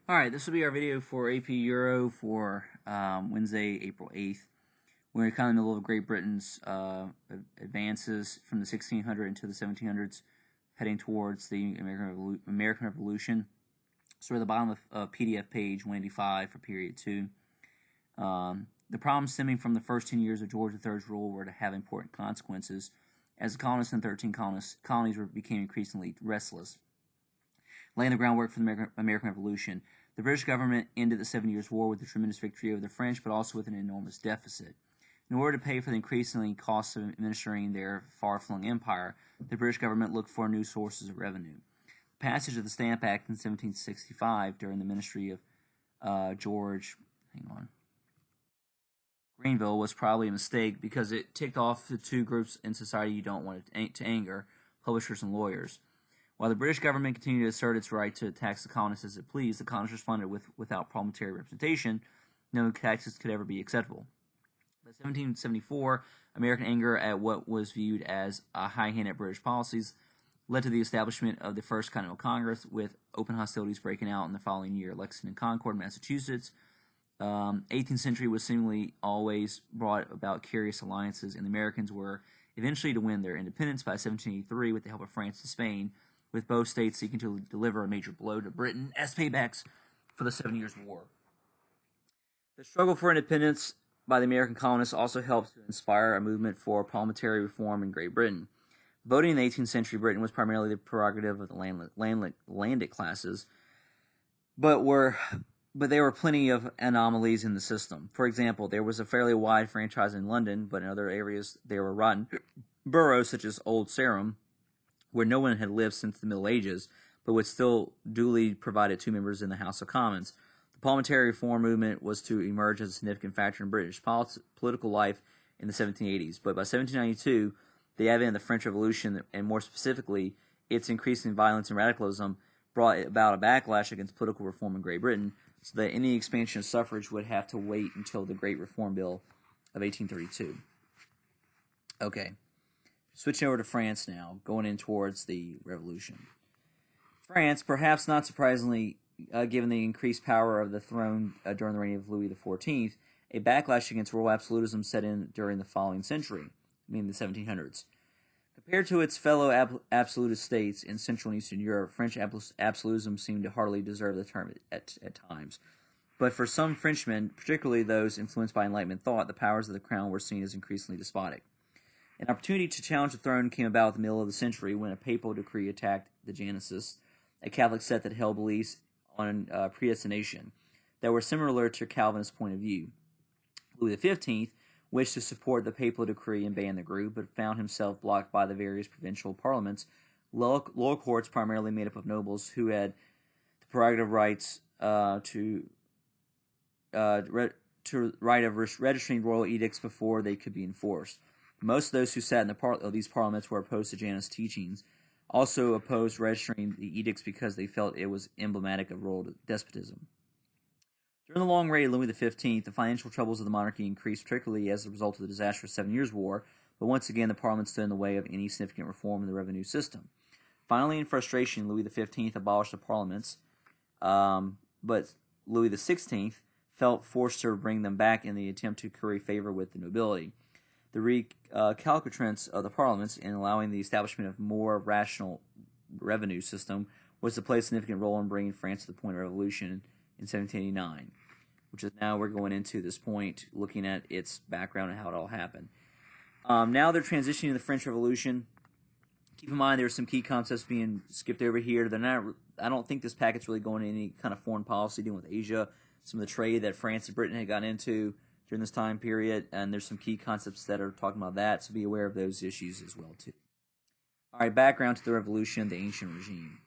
Alright, this will be our video for AP Euro for Wednesday, April 8th. We're kind of in the middle of Great Britain's advances from the 1600s into the 1700s, heading towards the American Revolution. So we're at the bottom of PDF page 185 for period 2. The problems stemming from the first 10 years of George III's rule were to have important consequences, as the colonists in 13 colonies became increasingly restless, laying the groundwork for the American Revolution. The British government ended the 7 Years' War with a tremendous victory over the French, but also with an enormous deficit. In order to pay for the increasing costs of administering their far-flung empire, the British government looked for new sources of revenue. The passage of the Stamp Act in 1765 during the ministry of George Grenville was probably a mistake because it ticked off the two groups in society you don't want to anger, publishers and lawyers. While the British government continued to assert its right to tax the colonists as it pleased, the colonists responded without parliamentary representation. No taxes could ever be acceptable. By 1774, American anger at what was viewed as high-handed British policies led to the establishment of the First Continental Congress, with open hostilities breaking out in the following year at Lexington and Concord, Massachusetts. 18th century was seemingly always brought about curious alliances, and the Americans were eventually to win their independence by 1783 with the help of France and Spain, with both states seeking to deliver a major blow to Britain as paybacks for the 7 Years' War. The struggle for independence by the American colonists also helped to inspire a movement for parliamentary reform in Great Britain. Voting in the 18th century Britain was primarily the prerogative of the landed classes, but there were plenty of anomalies in the system. For example, there was a fairly wide franchise in London, but in other areas there were rotten boroughs such as Old Sarum, where no one had lived since the Middle Ages, but would still duly provided 2 members in the House of Commons. The parliamentary reform movement was to emerge as a significant factor in British political life in the 1780s, but by 1792, the advent of the French Revolution, and more specifically, its increasing violence and radicalism, brought about a backlash against political reform in Great Britain, so that any expansion of suffrage would have to wait until the Great Reform Bill of 1832. Okay. Switching over to France now, going in towards the Revolution. France, perhaps not surprisingly, given the increased power of the throne during the reign of Louis XIV, a backlash against royal absolutism set in during the following century, meaning the 1700s. Compared to its fellow absolutist states in Central and Eastern Europe, French absolutism seemed to hardly deserve the term at times. But for some Frenchmen, particularly those influenced by Enlightenment thought, the powers of the crown were seen as increasingly despotic. An opportunity to challenge the throne came about in the middle of the century when a papal decree attacked the Jansenists, a Catholic sect that held beliefs on predestination that were similar to Calvin's point of view. Louis XV wished to support the papal decree and ban the group, but found himself blocked by the various provincial parliaments, lower courts primarily made up of nobles who had the prerogative rights to right of registering royal edicts before they could be enforced. Most of those who sat in these parliaments were opposed to Janus' teachings, also opposed registering the edicts because they felt it was emblematic of royal despotism. During the long reign of Louis XV, the financial troubles of the monarchy increased, particularly as a result of the disastrous 7 Years' War, but once again the parliament stood in the way of any significant reform in the revenue system. Finally, in frustration, Louis XV abolished the parliaments, but Louis XVI felt forced to bring them back in the attempt to curry favor with the nobility. The recalcitrance of the parliaments in allowing the establishment of a more rational revenue system was to play a significant role in bringing France to the point of revolution in 1789, which is now we're going into this point, looking at its background and how it all happened. Now they're transitioning to the French Revolution. Keep in mind there are some key concepts being skipped over here. I don't think this packet's really going into any kind of foreign policy dealing with Asia, some of the trade that France and Britain had gotten into during this time period, and there's some key concepts that are talking about that, so be aware of those issues as well, too. All right, background to the Revolution, the ancient regime.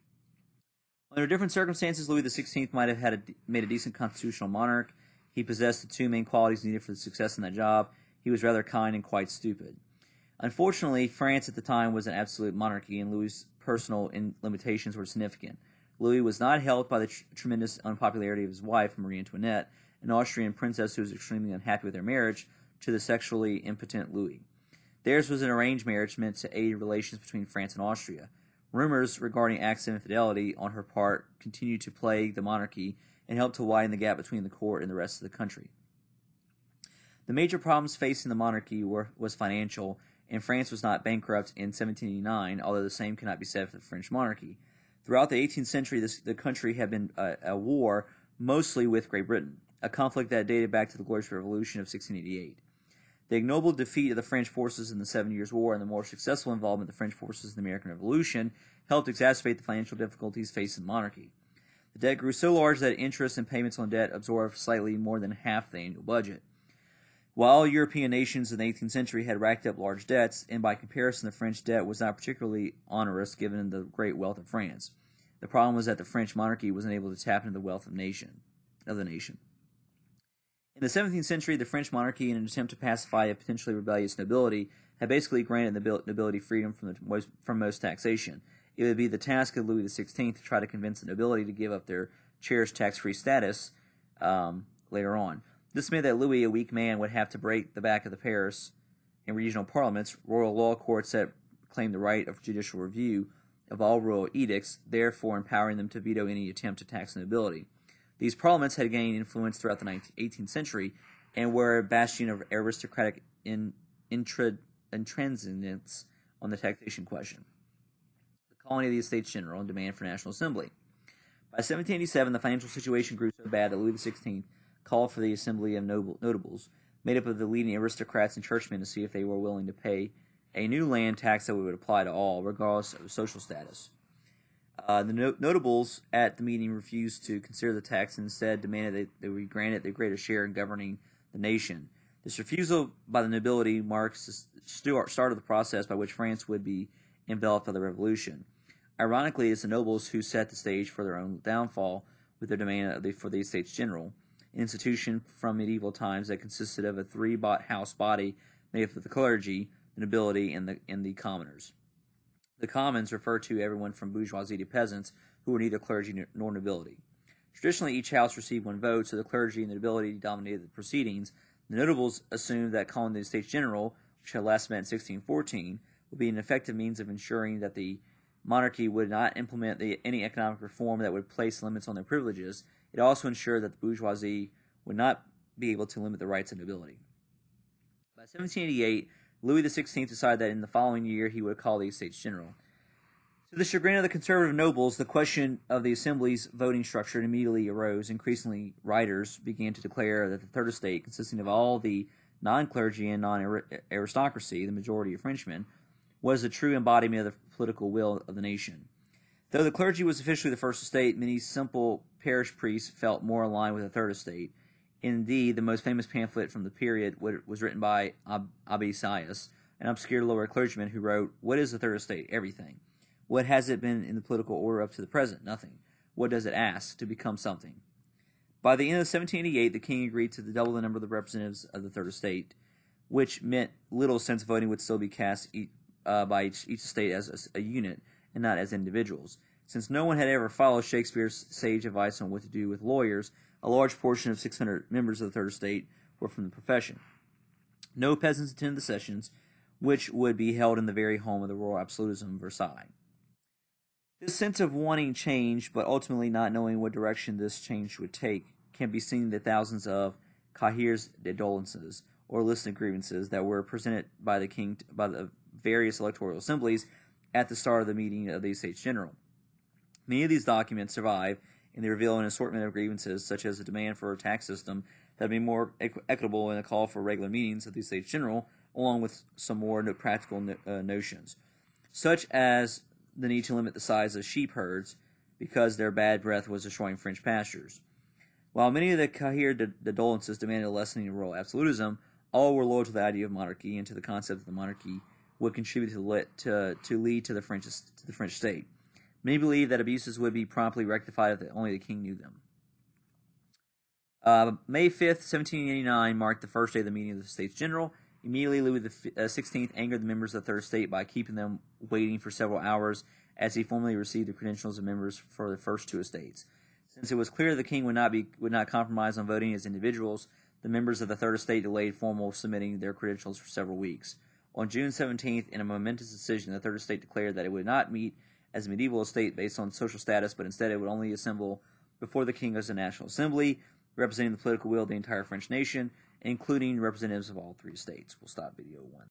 Under different circumstances, Louis XVI might have made a decent constitutional monarch. He possessed the 2 main qualities needed for the success in that job. He was rather kind and quite stupid. Unfortunately, France at the time was an absolute monarchy, and Louis' personal limitations were significant. Louis was not helped by the tremendous unpopularity of his wife, Marie Antoinette, an Austrian princess who was extremely unhappy with their marriage to the sexually impotent Louis. Theirs was an arranged marriage meant to aid relations between France and Austria. Rumors regarding acts of infidelity on her part continued to plague the monarchy, and helped to widen the gap between the court and the rest of the country. The major problems facing the monarchy was financial, and France was not bankrupt in 1789, although the same cannot be said for the French monarchy. Throughout the 18th century, the country had been a war, mostly with Great Britain, a conflict that dated back to the Glorious Revolution of 1688. The ignoble defeat of the French forces in the 7 Years' War and the more successful involvement of the French forces in the American Revolution helped exacerbate the financial difficulties facing the monarchy. The debt grew so large that interest and payments on debt absorbed slightly more than half the annual budget. While European nations in the 18th century had racked up large debts, and by comparison the French debt was not particularly onerous given the great wealth of France, the problem was that the French monarchy was unable to tap into the wealth of the nation. In the 17th century, the French monarchy, in an attempt to pacify a potentially rebellious nobility, had basically granted the nobility freedom from most taxation. It would be the task of Louis XVI to try to convince the nobility to give up their cherished tax-free status later on. This meant that Louis, a weak man, would have to break the back of the Paris and regional parliaments, royal law courts that claimed the right of judicial review of all royal edicts, therefore empowering them to veto any attempt to tax the nobility. These parliaments had gained influence throughout the 18th century and were a bastion of aristocratic intransigence on the taxation question. The colony of the Estates General and demand for National Assembly. By 1787, the financial situation grew so bad that Louis XVI called for the Assembly of Notables, made up of the leading aristocrats and churchmen, to see if they were willing to pay a new land tax that would apply to all, regardless of social status. The notables at the meeting refused to consider the tax and instead demanded that they be granted the greater share in governing the nation. This refusal by the nobility marks the start of the process by which France would be enveloped by the Revolution. Ironically, it's the nobles who set the stage for their own downfall with their demand for the Estates General, an institution from medieval times that consisted of a three-house body made up of the clergy, the nobility, and the commoners. The commons refer to everyone from bourgeoisie to peasants who were neither clergy nor nobility. Traditionally, each house received one vote, so the clergy and the nobility dominated the proceedings. The notables assumed that calling the Estates General, which had last met in 1614, would be an effective means of ensuring that the monarchy would not implement any economic reform that would place limits on their privileges. It also ensured that the bourgeoisie would not be able to limit the rights of nobility. By 1788, Louis XVI decided that in the following year he would call the Estates General. To the chagrin of the conservative nobles, the question of the Assembly's voting structure immediately arose. Increasingly, writers began to declare that the Third Estate, consisting of all the non-clergy and non-aristocracy, the majority of Frenchmen, was the true embodiment of the political will of the nation. Though the clergy was officially the First Estate, many simple parish priests felt more aligned with the Third Estate. Indeed, the most famous pamphlet from the period was written by Abbé Sieyès, an obscure lower clergyman who wrote, "What is the Third Estate? Everything. What has it been in the political order up to the present? Nothing. What does it ask? To become something." By the end of 1788, the king agreed to double the number of the representatives of the Third Estate, which meant little, since voting would still be cast by each estate as a unit and not as individuals. Since no one had ever followed Shakespeare's sage advice on what to do with lawyers, a large portion of 600 members of the Third Estate were from the profession. No peasants attended the sessions, which would be held in the very home of the royal absolutism, Versailles. This sense of wanting change, but ultimately not knowing what direction this change would take, can be seen in the thousands of cahiers de doléances, or lists of grievances, that were presented by the king by the various electoral assemblies at the start of the meeting of the Estates General. Many of these documents survive, and they reveal an assortment of grievances, such as a demand for a tax system that would be more equitable and a call for regular meetings of the Estates General, along with some more practical notions, such as the need to limit the size of sheep herds because their bad breath was destroying French pastures. While many of the cahiers de doléances demanded a lessening of royal absolutism, all were loyal to the idea of monarchy and to the concept that the monarchy would contribute to lead to the French state. Many believed that abuses would be promptly rectified if only the king knew them. May 5th, 1789 marked the first day of the meeting of the Estates General. Immediately, Louis XVI angered the members of the Third Estate by keeping them waiting for several hours as he formally received the credentials of members for the first two estates. Since it was clear the king would not compromise on voting as individuals, the members of the Third Estate delayed formal submitting their credentials for several weeks. On June 17th, in a momentous decision, the Third Estate declared that it would not meet as a medieval estate based on social status, but instead it would only assemble before the king as a National Assembly, representing the political will of the entire French nation, including representatives of all three states. We'll stop video 1.